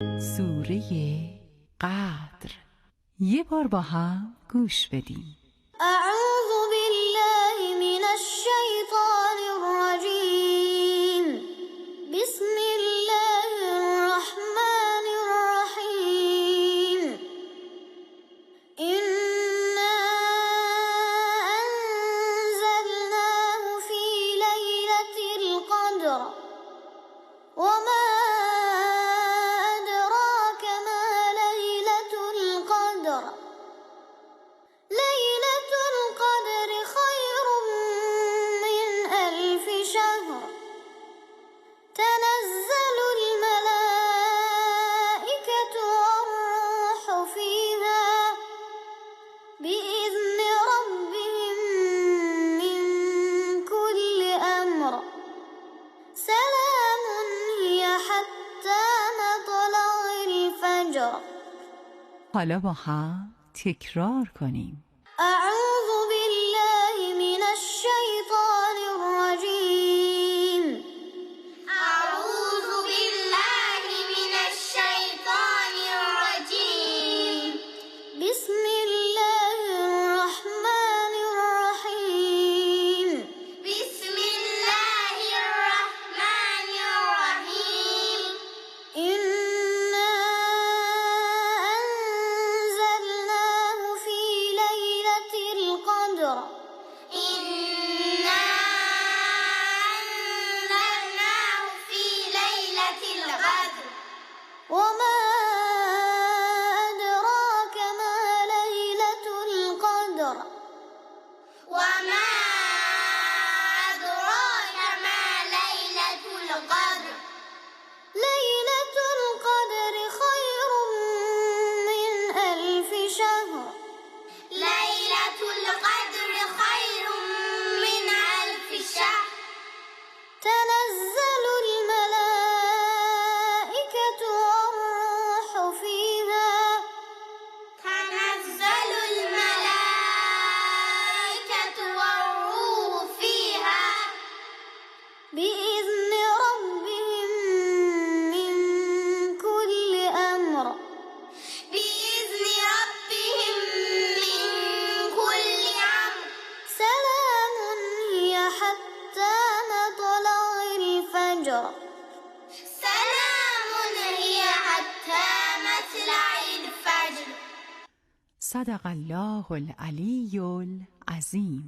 سوره قدر. یه بار با هم گوش بدیم. اعوذ بالله من الشیطان الرجیم. بسم الله الرحمن الرحیم. انا انزلناه في لیلة القدر وما أدراك ما ليلة القدر. ليلة القدر خير من 1000 شهر. تنزل الملائكة والروح فيها بإذن ربهم من كل أمر. سلام هي حتى مطلع الفجر. حالا با هم تکرار کنیم. اعوذ بالله من الشیطان الرجیم. اعوذ بالله من الشیطان الرجیم. بسم الله الرحمن الرحیم. بسم الله الرحمن الرحیم. انا انزلناه في ليلة القدر. انا انزلناه في ليلة القدر وما أدراك ما ليلة القدر. وما أدراك ما ليلة القدر. ليلة القدر خير من 1000 شهر. ليلة القدر خير من 1000 شهر. تنزل الملائكة والروح فيها. تنزل الملائكة والروح فيها بإذن ربهم من كل أمر. بإذن ربهم من كل أمر. سلام هي حتى مطلع الفجر. سلام هي حتى مطلع الفجر. صدق الله العلی العظیم.